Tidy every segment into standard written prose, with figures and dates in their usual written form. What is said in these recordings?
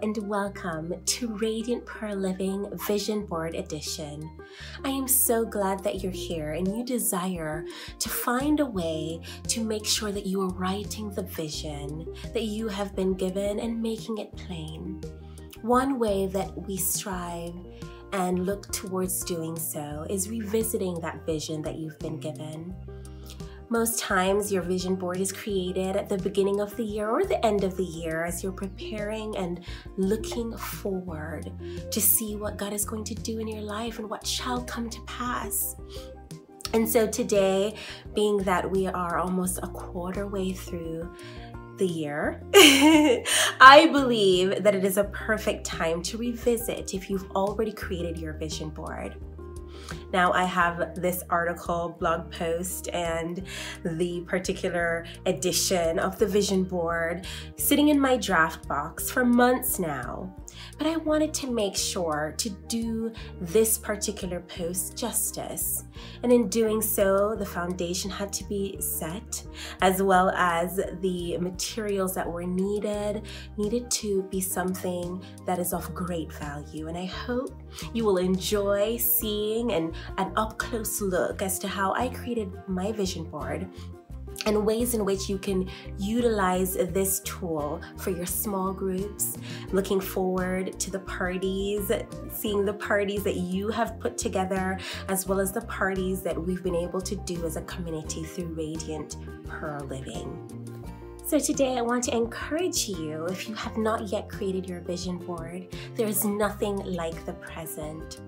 and welcome to Radiant Pearl Living Vision Board Edition. I am so glad that you're here and you desire to find a way to make sure that you are writing the vision that you have been given and making it plain. One way that we strive and look towards doing so is revisiting that vision that you've been given. Most times your vision board is created at the beginning of the year or the end of the year as you're preparing and looking forward to see what God is going to do in your life and what shall come to pass. And so today, being that we are almost a quarter way through the year, I believe that it is a perfect time to revisit if you've already created your vision board. Now I have this article, blog post, and the particular edition of the vision board sitting in my draft box for months now. But I wanted to make sure to do this particular post justice. And in doing so, the foundation had to be set, as well as the materials that were needed to be something that is of great value. And I hope you will enjoy seeing an up-close look as to how I created my vision board and ways in which you can utilize this tool for your small groups. Looking forward to the parties, seeing the parties that you have put together, as well as the parties that we've been able to do as a community through Radiant Pearl Living. So today I want to encourage you, if you have not yet created your vision board, there is nothing like the present.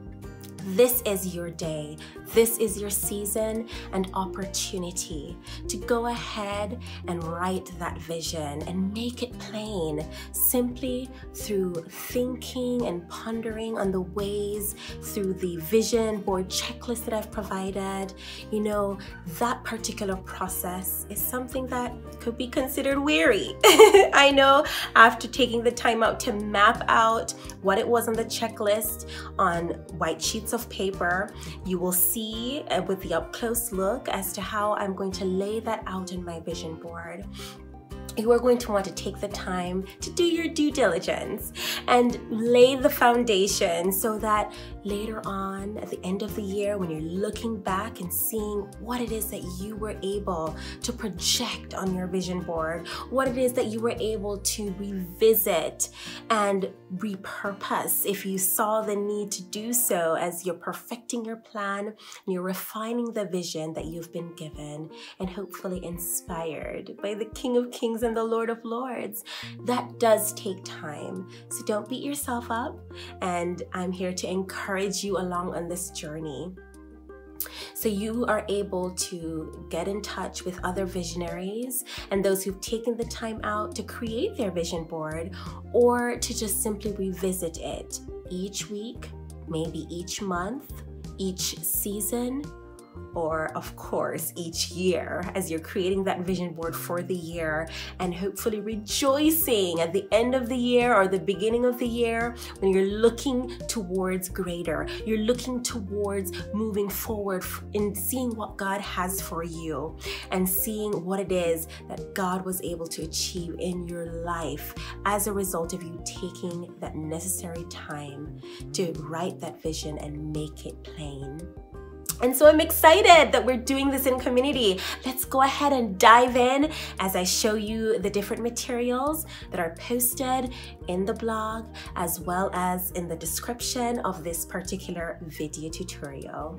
This is your day, this is your season and opportunity to go ahead and write that vision and make it plain simply through thinking and pondering on the ways through the vision board checklist that I've provided. You know, that particular process is something that could be considered weary. I know after taking the time out to map out what it was on the checklist on white sheets of paper, you will see with the up close look as to how I'm going to lay that out in my vision board. You are going to want to take the time to do your due diligence and lay the foundation so that later on at the end of the year, when you're looking back and seeing what it is that you were able to project on your vision board, what it is that you were able to revisit and repurpose if you saw the need to do so as you're perfecting your plan and you're refining the vision that you've been given and hopefully inspired by the King of Kings and the Lord of Lords. That does take time, so don't beat yourself up, and I'm here to encourage you along on this journey. So you are able to get in touch with other visionaries and those who've taken the time out to create their vision board, or to just simply revisit it each week, maybe each month, each season, or of course each year as you're creating that vision board for the year, and hopefully rejoicing at the end of the year or the beginning of the year when you're looking towards greater, you're looking towards moving forward in seeing what God has for you and seeing what it is that God was able to achieve in your life as a result of you taking that necessary time to write that vision and make it plain. And so I'm excited that we're doing this in community. Let's go ahead and dive in as I show you the different materials that are posted in the blog as well as in the description of this particular video tutorial.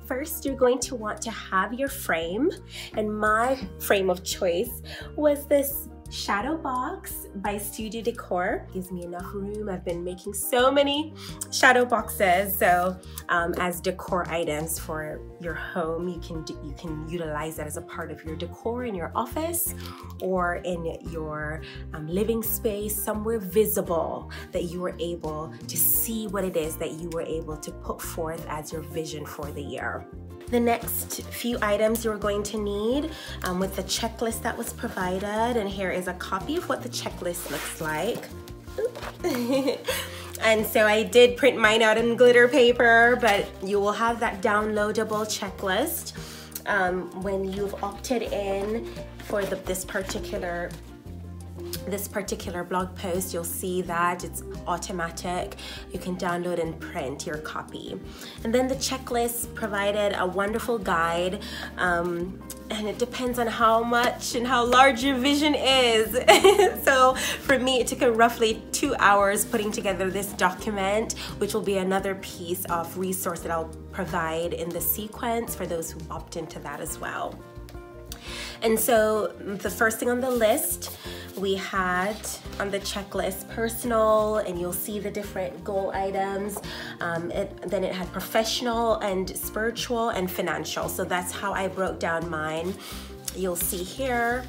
First, you're going to want to have your frame, and my frame of choice was this shadow box by Studio Decor. Gives me enough room. I've been making so many shadow boxes, so as decor items for your home, you can utilize that as a part of your decor in your office or in your living space, somewhere visible that you were able to see what it is that you were able to put forth as your vision for the year. The next few items you're going to need with the checklist that was provided, and here is a copy of what the checklist looks like. And so I did print mine out in glitter paper, but you will have that downloadable checklist when you've opted in for this particular this particular blog post, you'll see that it's automatic. You can download and print your copy. And then the checklist provided a wonderful guide, and it depends on how much and how large your vision is. So for me, it took roughly 2 hours putting together this document, which will be another piece of resource that I'll provide in the sequence for those who opt into that as well. And so the first thing on the list, we had on the checklist personal, and you'll see the different goal items. Then it had professional and spiritual and financial. So that's how I broke down mine. You'll see here,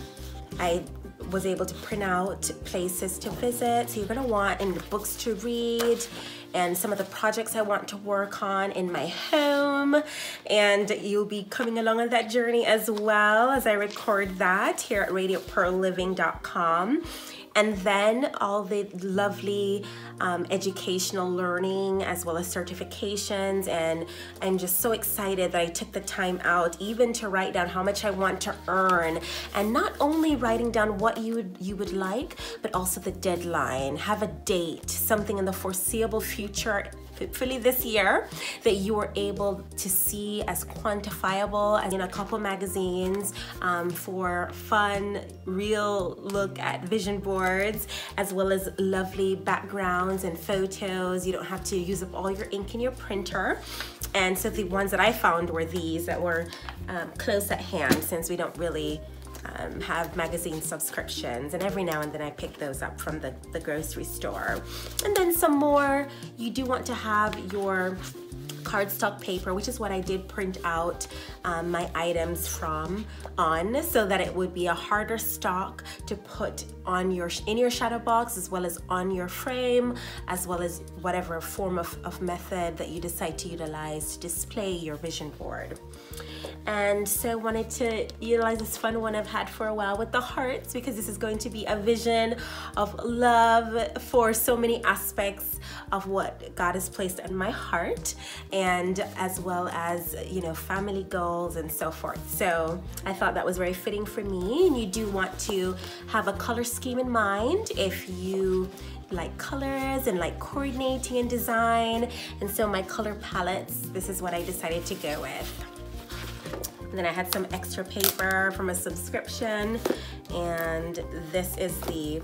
I was able to print out places to visit. So you're gonna want in the books to read, and some of the projects I want to work on in my home. And you'll be coming along on that journey as well as I record that here at radiantpearlliving.com. And then all the lovely educational learning as well as certifications. And I'm just so excited that I took the time out even to write down how much I want to earn. And not only writing down what you would like, but also the deadline. Have a date, something in the foreseeable future, hopefully this year, that you were able to see as quantifiable as in a couple magazines, for fun, real look at vision boards, as well as lovely backgrounds and photos. You don't have to use up all your ink in your printer. And so the ones that I found were these that were close at hand, since we don't really have magazine subscriptions, and every now and then I pick those up from the grocery store. And then some more, you do want to have your cardstock paper, which is what I did print out my items from on, so that it would be a harder stock to put on in your shadow box, as well as on your frame, as well as whatever form of method that you decide to utilize to display your vision board. And so I wanted to utilize this fun one I've had for a while with the hearts, because this is going to be a vision of love for so many aspects of what God has placed in my heart, and as well as, you know, family goals and so forth. So I thought that was very fitting for me. And you do want to have a color scheme in mind if you like colors and like coordinating and design. And so my color palettes, this is what I decided to go with. And then I had some extra paper from a subscription, and this is the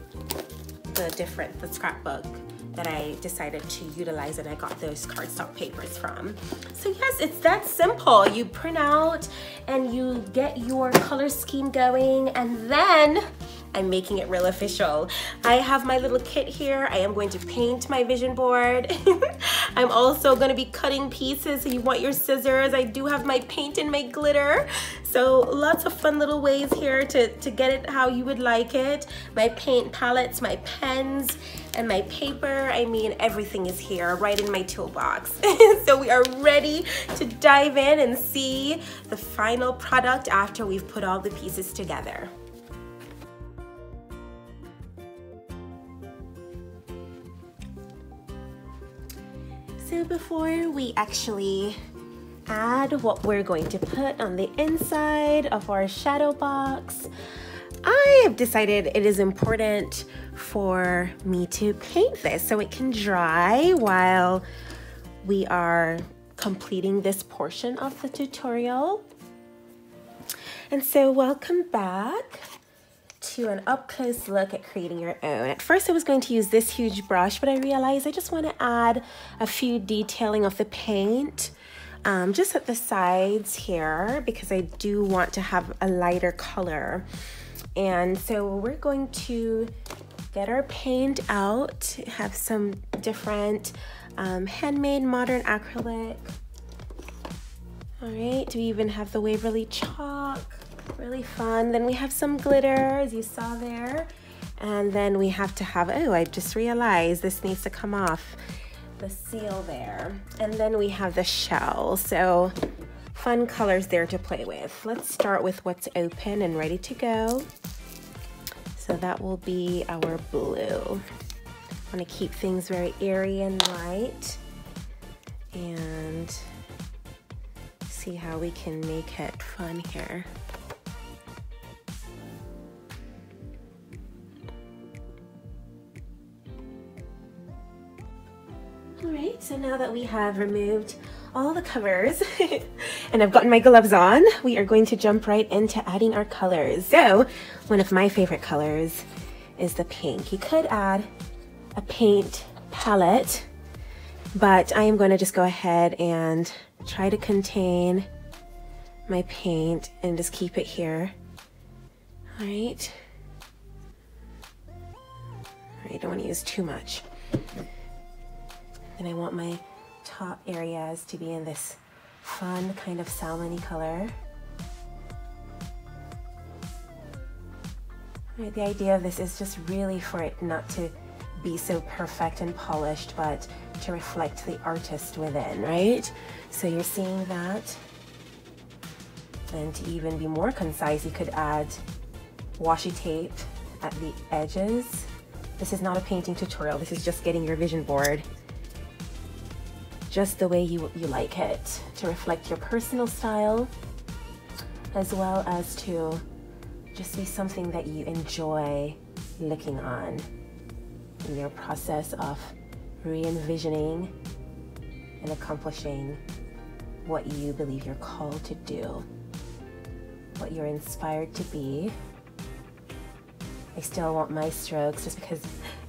scrapbook that I decided to utilize, and I got those cardstock papers from. So yes, it's that simple. You print out and you get your color scheme going, and then I'm making it real official. I have my little kit here. I am going to paint my vision board. I'm also going to be cutting pieces, so you want your scissors. I do have my paint and my glitter. So lots of fun little ways here to get it how you would like it. My paint palettes, my pens, and my paper. I mean, everything is here right in my toolbox. So we are ready to dive in and see the final product after we've put all the pieces together. So before we actually add what we're going to put on the inside of our shadow box, I have decided it is important for me to paint this so it can dry while we are completing this portion of the tutorial. And so welcome back to an up-close look at creating your own. At first I was going to use this huge brush, but I realized I just want to add a few detailing of the paint just at the sides here, because I do want to have a lighter color. And so we're going to get our paint out, have some different handmade modern acrylic. All right, we even have the Waverly chalk. Really fun. Then we have some glitter, as you saw there. And then we have to have, oh, I just realized this needs to come off, the seal there. And then we have the shell. So fun colors there to play with. Let's start with what's open and ready to go. So that will be our blue. I want to keep things very airy and light, and see how we can make it fun here. now that we have removed all the covers and I've gotten my gloves on, we are going to jump right into adding our colors. So one of my favorite colors is the pink. You could add a paint palette, but I am going to just go ahead and try to contain my paint and just keep it here. All right. I don't want to use too much. And I want my top areas to be in this fun kind of salmon-y color. Right, the idea of this is just really for it not to be so perfect and polished, but to reflect the artist within, right? So you're seeing that. And to even be more concise, you could add washi tape at the edges. This is not a painting tutorial. This is just getting your vision board just the way you like it, to reflect your personal style, as well as to just be something that you enjoy looking on in your process of re-envisioning and accomplishing what you believe you're called to do, what you're inspired to be. I still want my strokes just because,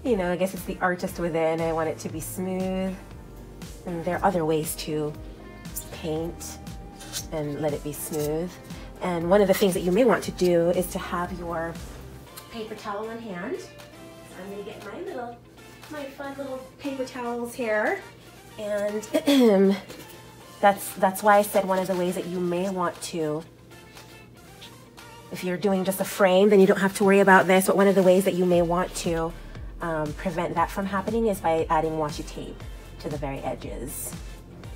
you know, I guess it's the artist within. I want it to be smooth. And there are other ways to paint and let it be smooth. And one of the things that you may want to do is to have your paper towel in hand. So I'm going to get my fun little paper towels here. And that's why I said one of the ways that you may want to, if you're doing just a frame, then you don't have to worry about this, but one of the ways that you may want to prevent that from happening is by adding washi tape to the very edges.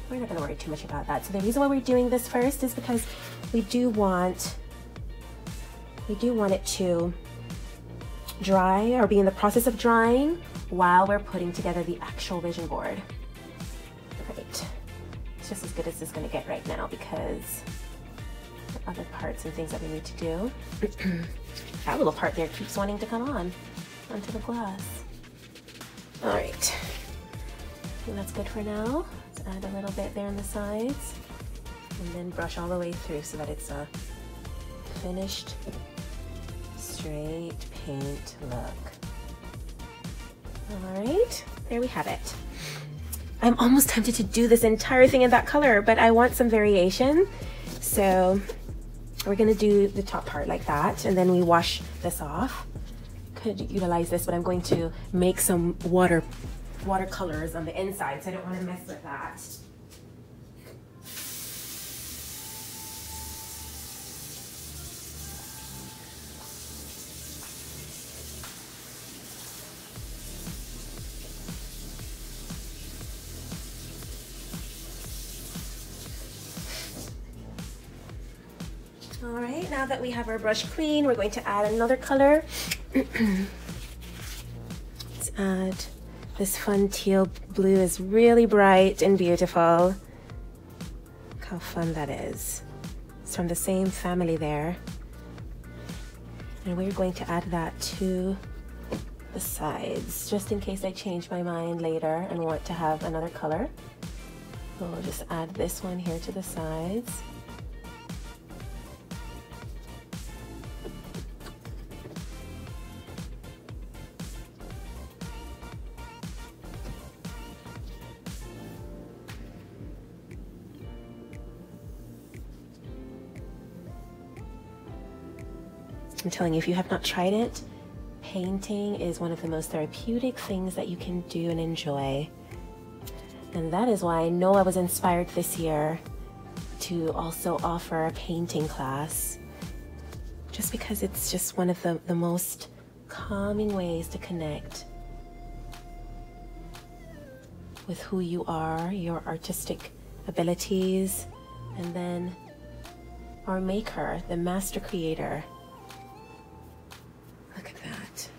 We're not gonna worry too much about that. So the reason why we're doing this first is because we do want it to dry or be in the process of drying while we're putting together the actual vision board. Right, it's just as good as it's gonna get right now because other parts and things that we need to do. That little part there keeps wanting to come on onto the glass. All right, I think that's good for now. Let's add a little bit there on the sides and then brush all the way through so that it's a finished straight paint look. All right, there we have it. I'm almost tempted to do this entire thing in that color, but I want some variation. So we're gonna do the top part like that, and then we wash this off. Could utilize this, but I'm going to make some watercolors on the inside, so I don't want to mess with that. All right, now that we have our brush clean, we're going to add another color. Let's add this fun teal blue. Is really bright and beautiful. Look how fun that is. It's from the same family there. And we're going to add that to the sides, just in case I change my mind later and want to have another color. So we'll just add this one here to the sides. I'm telling you, if you have not tried it, painting is one of the most therapeutic things that you can do and enjoy. And that is why I know I was inspired this year to also offer a painting class, just because it's just one of the most calming ways to connect with who you are, your artistic abilities, and then our maker, the master creator. Look at that.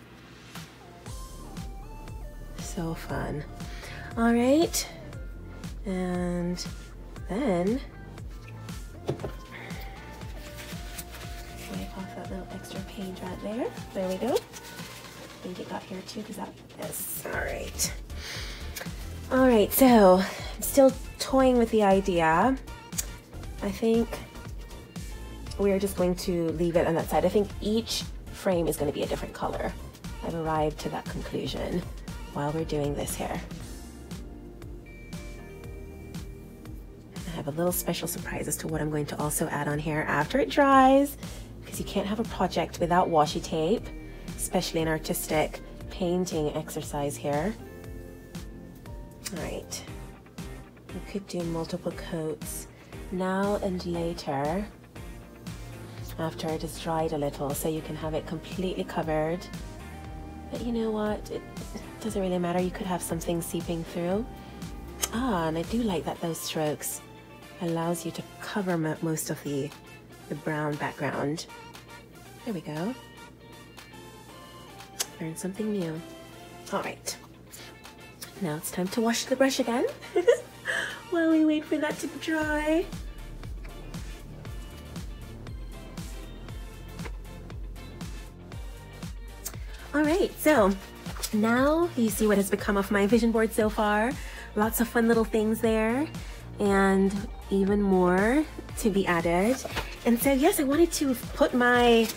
So fun. All right. And then wipe off that little extra page right there. There we go. I think it got here too, because that, yes. All right. All right, so still toying with the idea. I think we're just going to leave it on that side. I think each frame is going to be a different color. I've arrived to that conclusion while we're doing this here. I have a little special surprise as to what I'm going to also add on here after it dries, because you can't have a project without washi tape, especially an artistic painting exercise here. All right, you could do multiple coats now and later after it is dried a little, so you can have it completely covered. But you know what, it doesn't really matter. You could have something seeping through. And I do like that those strokes allows you to cover most of the brown background. There we go. Learn something new. All right, now it's time to wash the brush again while we wait for that to dry. All right, so now you see what has become of my vision board so far. Lots of fun little things there, and even more to be added. And so yes, I wanted to put my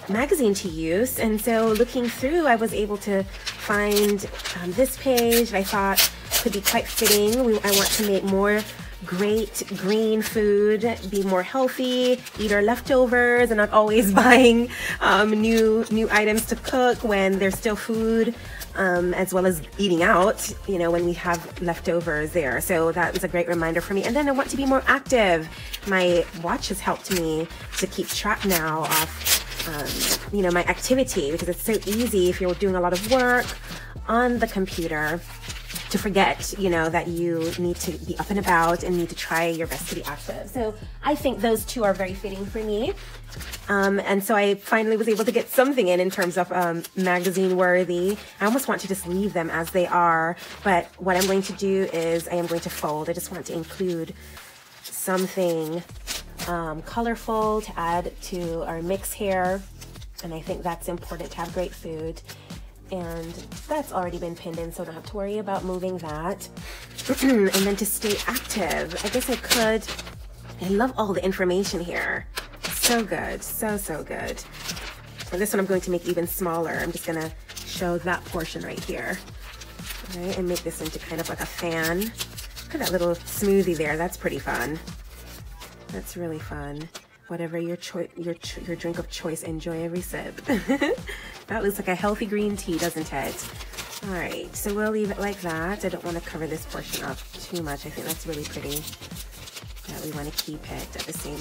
magazine to use, and so looking through, I was able to find this page that I thought could be quite fitting. I want to make more great green food, be more healthy, eat our leftovers, and not always buying new items to cook when there's still food, as well as eating out, you know, when we have leftovers there. So that was a great reminder for me. And then I want to be more active. My watch has helped me to keep track now of you know, my activity, because it's so easy if you're doing a lot of work on the computer to forget, you know, that you need to be up and about and need to try your best to be active. So I think those two are very fitting for me. And so I finally was able to get something in terms of magazine worthy. I almost want to just leave them as they are, but what I'm going to do is I am going to fold. I just want to include something colorful to add to our mix here. And I think that's important to have great food. And that's already been pinned in, so I don't have to worry about moving that. And then to stay active, I guess I could, I love all the information here. So good, so good. And this one I'm going to make even smaller. I'm just gonna show that portion right here. All right, and make this into kind of like a fan. Look at that little smoothie there, that's pretty fun. That's really fun. Whatever your drink of choice, enjoy every sip. That looks like a healthy green tea, doesn't it? All right, so we'll leave it like that. I don't want to cover this portion up too much. I think that's really pretty. Yeah, we want to keep it at the same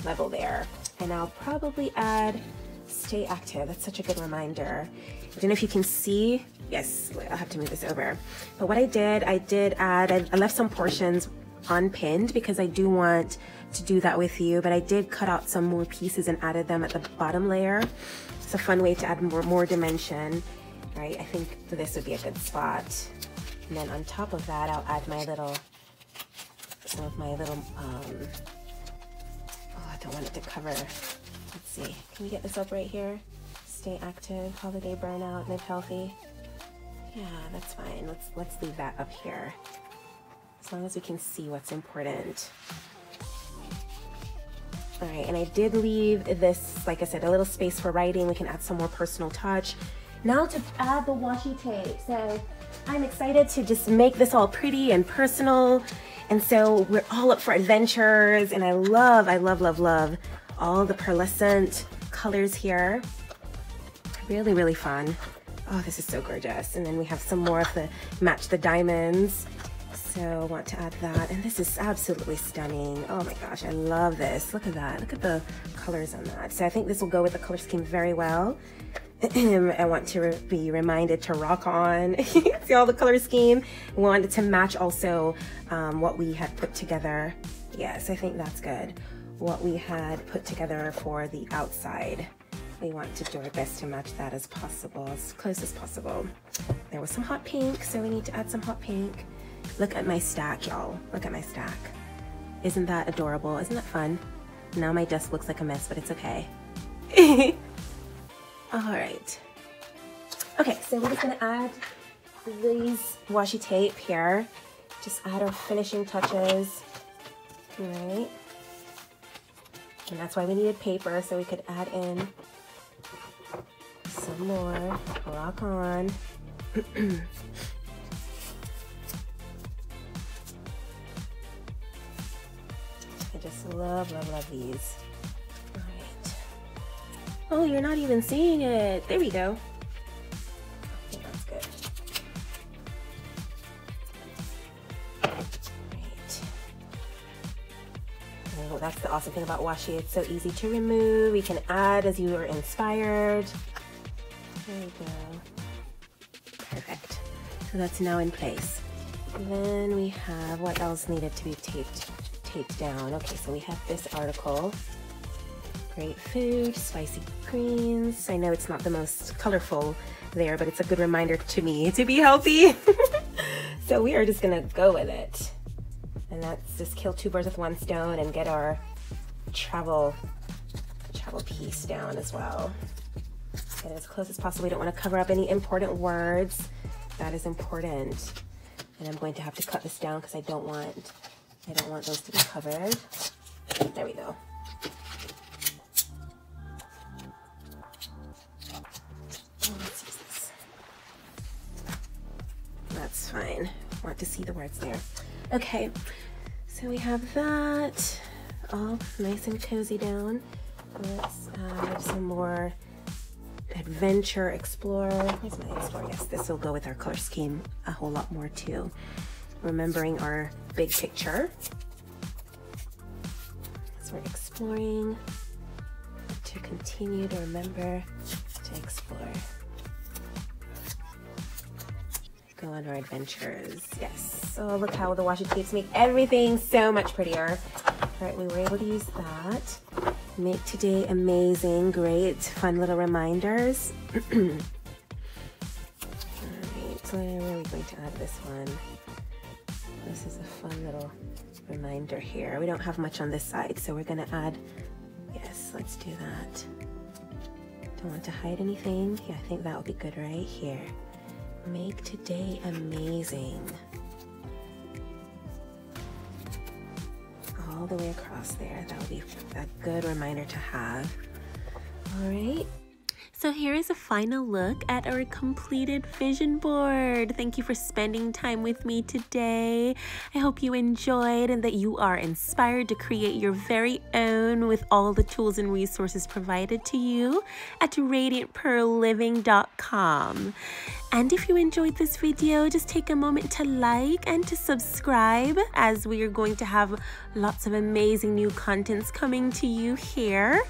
level there. And I'll probably add stay active. That's such a good reminder. I don't know if you can see. Yes, I'll have to move this over. But what I did add, I left some portions unpinned because I do want to do that with you, but I did cut out some more pieces and added them at the bottom layer. It's a fun way to add more dimension, right? I think this would be a good spot. And then on top of that, I'll add my little, some of my little, oh, I don't want it to cover. Let's see, can we get this up right here? Stay active, holiday burnout, live healthy. Yeah, that's fine. Let's leave that up here. As long as we can see what's important. All right, and I did leave this, like I said, a little space for writing. We can add some more personal touch. Now to add the washi tape. So I'm excited to just make this all pretty and personal. And so we're all up for adventures, and I love all the pearlescent colors here. Really, really fun. Oh, this is so gorgeous. And then we have some more of the match the diamonds. So I want to add that, and this is absolutely stunning. Oh my gosh, I love this. Look at that, look at the colors on that. So I think this will go with the color scheme very well. I want to be reminded to rock on. See all the color scheme? We wanted to match also what we had put together. Yes, I think that's good. What we had put together for the outside. We want to do our best to match that as possible, as close as possible. There was some hot pink, so we need to add some hot pink. Look at my stack, y'all. Look at my stack. Isn't that adorable? Isn't that fun? Now my desk looks like a mess, but it's okay. All right. Okay, so we're just gonna add these washi tape here just add our finishing touches, right? And that's why we needed paper, so we could add in some more. Rock on. I just love these. All right. Oh, you're not even seeing it. There we go. Okay, that's good. Right. Oh, that's the awesome thing about washi. It's so easy to remove. You can add as you are inspired. There we go. Perfect. So that's now in place. Then we have, what else needed to be taped down? Okay, so we have this article. Great food, spicy greens. I know it's not the most colorful there, but it's a good reminder to me to be healthy. So we are just gonna go with it. And that's just kill two birds with one stone and get our travel piece down as well. Get it as close as possible. We don't want to cover up any important words. That is important. And I'm going to have to cut this down because I don't want those to be covered. There we go. Oh, let's use this. That's fine. I want to see the words there. Okay, so we have that all nice and cozy down. Let's add some more adventure, explore. Where's my explore? Yes, this will go with our color scheme a whole lot more too. Remembering our big picture. So we're exploring to continue to remember to explore. Go on our adventures. Yes. Oh, look how the washi tapes make everything so much prettier. All right, we were able to use that. Make today amazing, great, fun little reminders. All right, so where are we going to add this one? This is a fun little reminder here. We don't have much on this side, so we're gonna add, yes, let's do that. Don't want to hide anything. Yeah, I think that would be good right here. Make today amazing. All the way across there. That would be a good reminder to have. All right. So here is a final look at our completed vision board. Thank you for spending time with me today. I hope you enjoyed and that you are inspired to create your very own with all the tools and resources provided to you at radiantpearlliving.com. And if you enjoyed this video, just take a moment to like and to subscribe, as we are going to have lots of amazing new contents coming to you here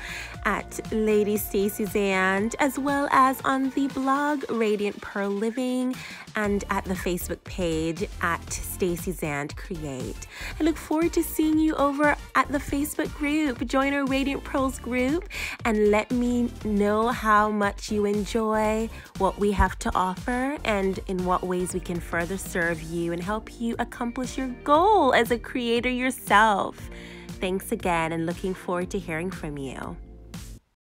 at Lady Stacy's And, as well as on the blog Radiant Pearl Living and at the Facebook page at Stacy's And Create. I look forward to seeing you over at the Facebook group. Join our Radiant Pearls group and let me know how much you enjoy what we have to offer and in what ways we can further serve you and help you accomplish your goal as a creator yourself. Thanks again, and looking forward to hearing from you.